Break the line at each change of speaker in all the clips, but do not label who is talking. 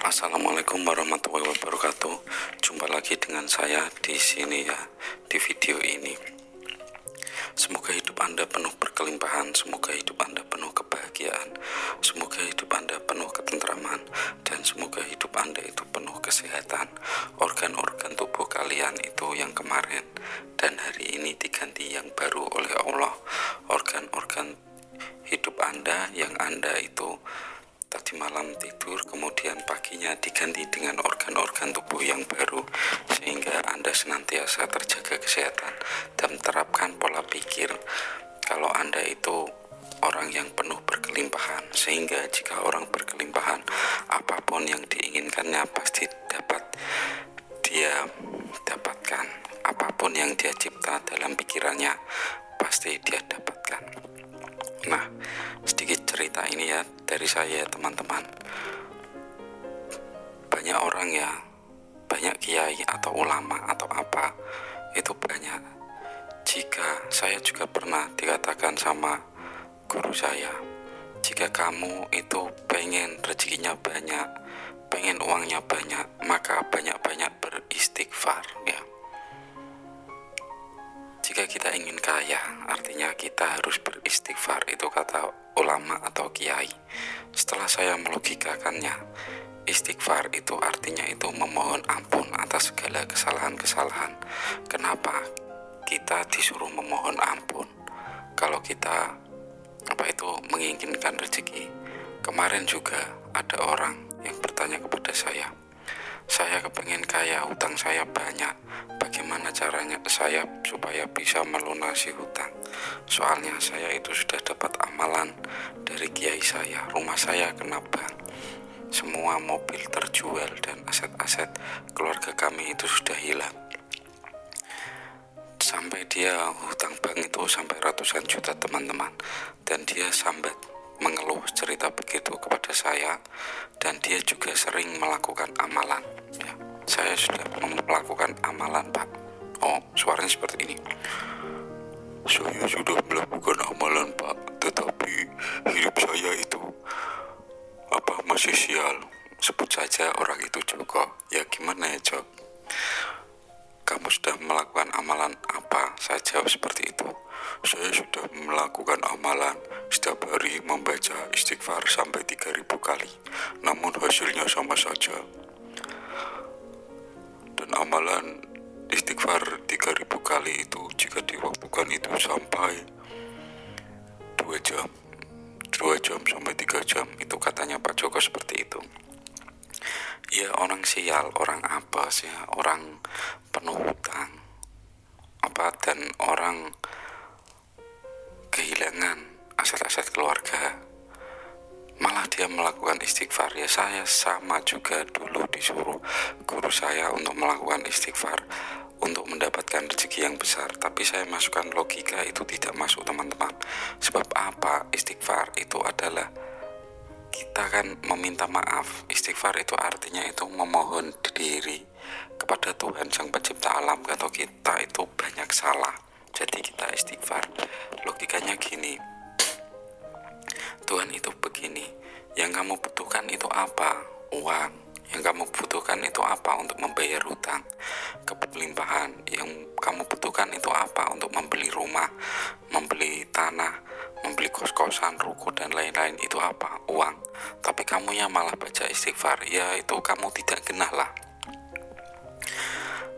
Assalamualaikum warahmatullahi wabarakatuh. Jumpa lagi dengan saya di sini ya, di video ini. Semoga hidup Anda penuh berkelimpahan, semoga hidup Anda penuh kebahagiaan, semoga hidup Anda penuh ketentraman, dan semoga hidup Anda itu penuh kesehatan. Organ-organ tubuh kalian itu yang kemarin dan hari ini diganti yang baru oleh Allah. Organ-organ hidup Anda yang Anda itu tadi malam tidur, kemudian paginya diganti dengan organ-organ tubuh yang baru, sehingga Anda senantiasa terjaga kesehatan dan terapkan pola pikir kalau Anda itu orang yang penuh berkelimpahan, sehingga jika orang berkelimpahan, apapun yang diinginkannya pasti dapat dia dapatkan. Apapun yang dia cipta dalam pikirannya pasti dia dapatkan. Nah, sedikit cerita ini ya dari saya teman-teman. Banyak orang ya, banyak kiai atau ulama atau apa, itu banyak. Jika saya juga pernah dikatakan sama guru saya, jika kamu itu pengen rezekinya banyak, pengen uangnya banyak, maka banyak-banyak beristighfar ya. Jika kita ingin kaya, artinya kita harus beristighfar, itu kata ulama atau kiai. Setelah saya melogikakannya, istighfar itu artinya itu memohon ampun atas segala kesalahan-kesalahan. Kenapa kita disuruh memohon ampun kalau kita menginginkan rezeki? Kemarin juga ada orang yang bertanya kepada saya kepengen kaya, hutang saya banyak, bagaimana caranya saya supaya bisa melunasi hutang? Soalnya saya itu sudah dapat amalan dari kiai saya, rumah saya kena bank, semua mobil terjual, dan aset-aset keluarga kami itu sudah hilang. Sampai dia hutang bank itu sampai ratusan juta teman-teman, dan dia sambat mengeluh cerita begitu kepada saya, dan dia juga sering melakukan amalan ya. Saya sudah melakukan amalan, Pak. Oh, suaranya seperti ini. Saya sudah melakukan amalan, Pak, tetapi hidup saya itu masih sial. Sebut saja orang itu Joko. Ya gimana ya, Jok? Kamu sudah melakukan amalan apa? Saya jawab seperti itu. Saya sudah melakukan amalan setiap hari membaca istighfar sampai 3.000 kali, namun hasilnya sama saja. Dan amalan istighfar 3.000 kali itu jika diwaktukan itu sampai 2 jam sampai 3 jam, itu katanya Pak Joko seperti itu. Ya, orang sial, orang apes ya, orang penuh hutang dan orang kehilangan aset-aset keluarga, malah dia melakukan istighfar. Ya, saya sama juga dulu disuruh guru saya untuk melakukan istighfar untuk mendapatkan rezeki yang besar, tapi saya masukkan logika itu tidak masuk, teman-teman. Sebab apa? Istighfar itu adalah kita kan meminta maaf. Istighfar itu artinya itu memohon diri kepada Tuhan Sang Pencipta alam kalau kita itu banyak salah, jadi kita istighfar. Logikanya gini, Tuhan itu begini, yang kamu butuhkan itu apa? Uang. Yang kamu butuhkan itu apa? Untuk membayar hutang. Kelimpahan. Yang kamu butuhkan itu apa? Untuk membeli rumah, membeli tanah, membeli kos-kosan, ruko, dan lain-lain. Itu apa? Uang. Tapi kamunya malah baca istighfar, ya itu kamu tidak genah lah.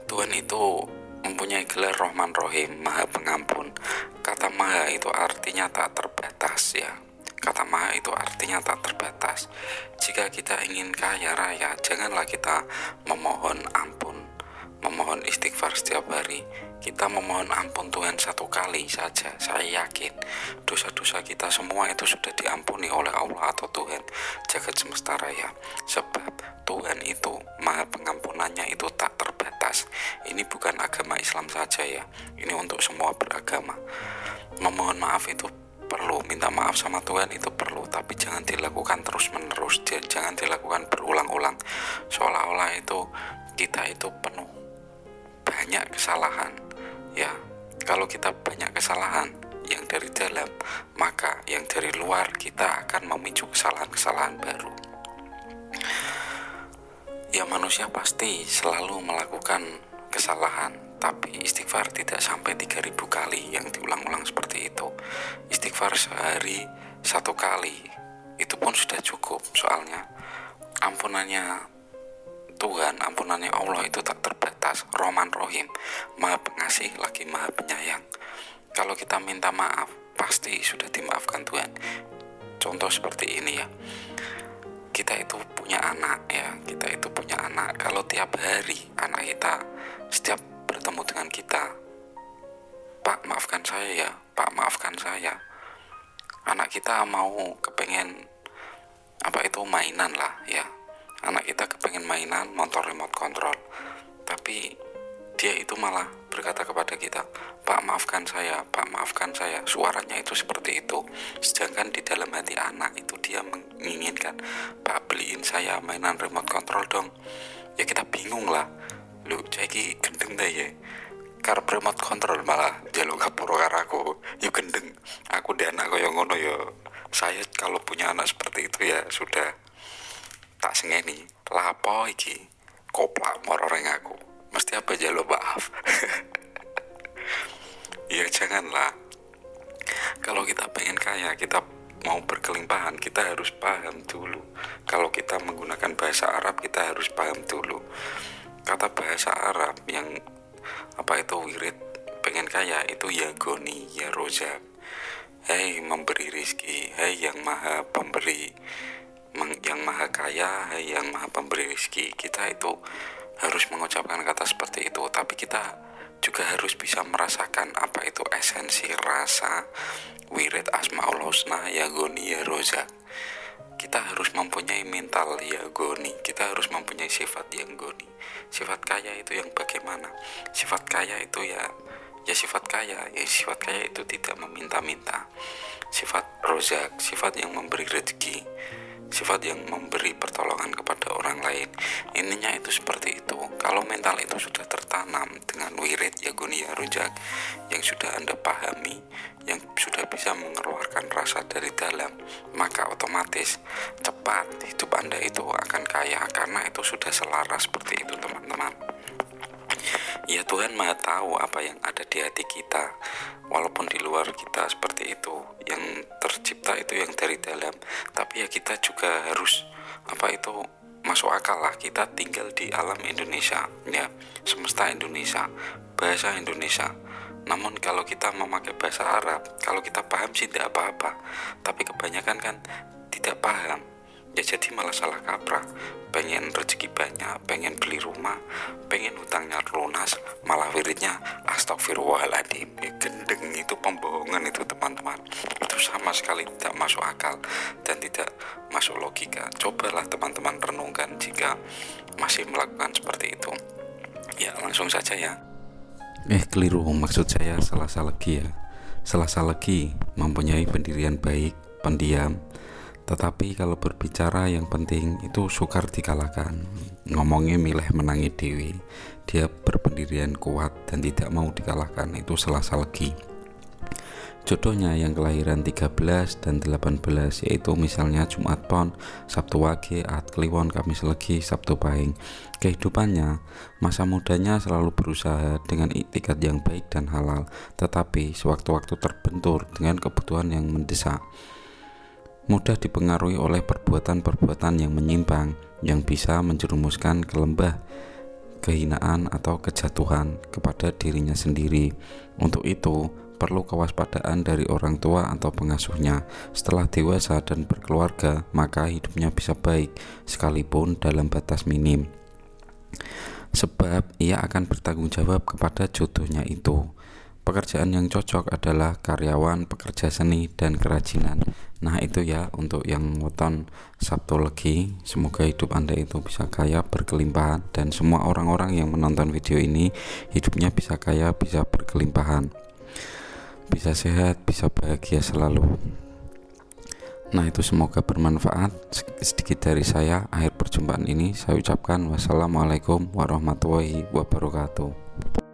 Tuhan itu mempunyai gelar Rahman Rahim, Maha Pengampun. Kata Maha itu artinya tak terbatas ya. Kata Maha itu artinya tak terbatas. Jika kita ingin kaya raya, janganlah kita memohon ampun, memohon istighfar setiap hari. Kita memohon ampun Tuhan 1 kali saja, saya yakin dosa-dosa kita semua itu sudah diampuni oleh Allah atau Tuhan jagat semesta raya. Sebab Tuhan itu Maha Pengampunannya itu tak terbatas. Ini bukan agama Islam saja ya, ini untuk semua beragama. Memohon maaf itu perlu, minta maaf sama Tuhan itu perlu, tapi jangan dilakukan terus-menerus, jangan dilakukan berulang-ulang, seolah-olah itu kita itu penuh banyak kesalahan ya. Kalau kita banyak kesalahan yang dari dalam, maka yang dari luar kita akan memicu kesalahan-kesalahan baru. Setiap manusia pasti selalu melakukan kesalahan, tapi istighfar tidak sampai 3000 kali yang diulang-ulang seperti itu. Istighfar sehari 1 kali itu pun sudah cukup, soalnya ampunannya Tuhan, ampunannya Allah itu tak terbatas. Rahman Rahim, Maha Pengasih lagi Maha Penyayang. Kalau kita minta maaf, pasti sudah dimaafkan Tuhan. Contoh seperti ini ya, kita itu punya anak ya, kita itu punya anak. Kalau tiap hari anak kita setiap bertemu dengan kita, Pak maafkan saya ya, Pak maafkan saya, anak kita mau kepengen mainan lah ya, anak kita kepengen mainan motor remote control, tapi dia itu malah berkata kepada kita, Pak maafkan saya, Pak maafkan saya. Suaranya itu seperti itu. Sedangkan di dalam hati anak itu dia menginginkan, Pak beliin saya mainan remote control dong. Ya kita bingung lah, lu jadi gendeng dah ya, karep remote control malah jaluk ngapura karaku. Yuk gendeng, aku dan anak yang ngono ya. Saya kalau punya anak seperti itu ya sudah tak sengeni. Lapo iki koplak mororeng aku, mesti apa jaluk maaf. Ya janganlah. Kalau kita pengen kaya, kita mau berkelimpahan, kita harus paham dulu. Kalau kita menggunakan bahasa Arab, kita harus paham dulu. Kata bahasa Arab yang wirid pengen kaya itu ya goni, ya rozak. Hei memberi rizki, hei yang maha pemberi, yang maha kaya, hei yang maha pemberi rizki. Kita itu harus mengucapkan kata seperti itu, tapi kita juga harus bisa merasakan apa itu esensi rasa wirid Asmaul Husna ya goni ya rozak. Kita harus mempunyai mental ya goni, kita harus mempunyai sifat yang goni. Sifat kaya itu yang bagaimana? Sifat kaya itu ya sifat kaya. Ya sifat kaya itu tidak meminta-minta. Sifat rozak, sifat yang memberi rezeki, sifat yang memberi pertolongan kepada orang lain. Intinya itu seperti itu. Kalau mental itu sudah tertanam dengan wirid ya goni ya rozak yang sudah Anda pahami, yang sudah bisa mengeluarkan rasa dari dalam, maka otomatis cepat hidup Anda itu akan kaya, karena itu sudah selaras seperti itu teman-teman. Ya Tuhan Maha tahu apa yang ada di hati kita, walaupun di luar kita seperti itu, yang tercipta itu yang dari dalam. Tapi ya kita juga harus masuk akal lah. Kita tinggal di alam Indonesia ya, semesta Indonesia, bahasa Indonesia. Namun kalau kita memakai bahasa Arab, kalau kita paham sih tidak apa-apa, tapi kebanyakan kan tidak paham ya, jadi malah salah kaprah. Pengen rezeki banyak, pengen beli rumah, pengen hutangnya lunas, malah wiridnya astagfirullahaladzim. Ya, gendeng itu pembohongan itu teman-teman. Itu sama sekali tidak masuk akal dan tidak masuk logika. Cobalah teman-teman renungkan jika masih melakukan seperti itu. Ya langsung saja ya. Keliru, maksud saya Selasa Legi ya. Selasa Legi mempunyai pendirian baik, pendiam. Tetapi kalau berbicara yang penting itu sukar dikalahkan. Ngomongnya milih menangi dewi. Dia berpendirian kuat dan tidak mau dikalahkan, itu Selasa Legi. Jodohnya yang kelahiran 13 dan 18, yaitu misalnya Jumat Pon, Sabtu Wage, Ahad Kliwon, Kamis Legi, Sabtu Pahing. Kehidupannya, masa mudanya selalu berusaha dengan iktikad yang baik dan halal, tetapi sewaktu-waktu terbentur dengan kebutuhan yang mendesak. Mudah dipengaruhi oleh perbuatan-perbuatan yang menyimpang, yang bisa menjerumuskan ke lembah kehinaan atau kejatuhan kepada dirinya sendiri. Untuk itu, perlu kewaspadaan dari orang tua atau pengasuhnya. Setelah dewasa dan berkeluarga, maka hidupnya bisa baik, sekalipun dalam batas minim. Sebab ia akan bertanggung jawab kepada jodohnya itu. Pekerjaan yang cocok adalah karyawan, pekerja seni, dan kerajinan. Nah itu ya untuk yang weton Sabtu Legi. Semoga hidup Anda itu bisa kaya, berkelimpahan, dan semua orang-orang yang menonton video ini hidupnya bisa kaya, bisa berkelimpahan, bisa sehat, bisa bahagia selalu. Nah itu semoga bermanfaat. Sedikit dari saya. Akhir perjumpaan ini saya ucapkan wassalamualaikum warahmatullahi wabarakatuh.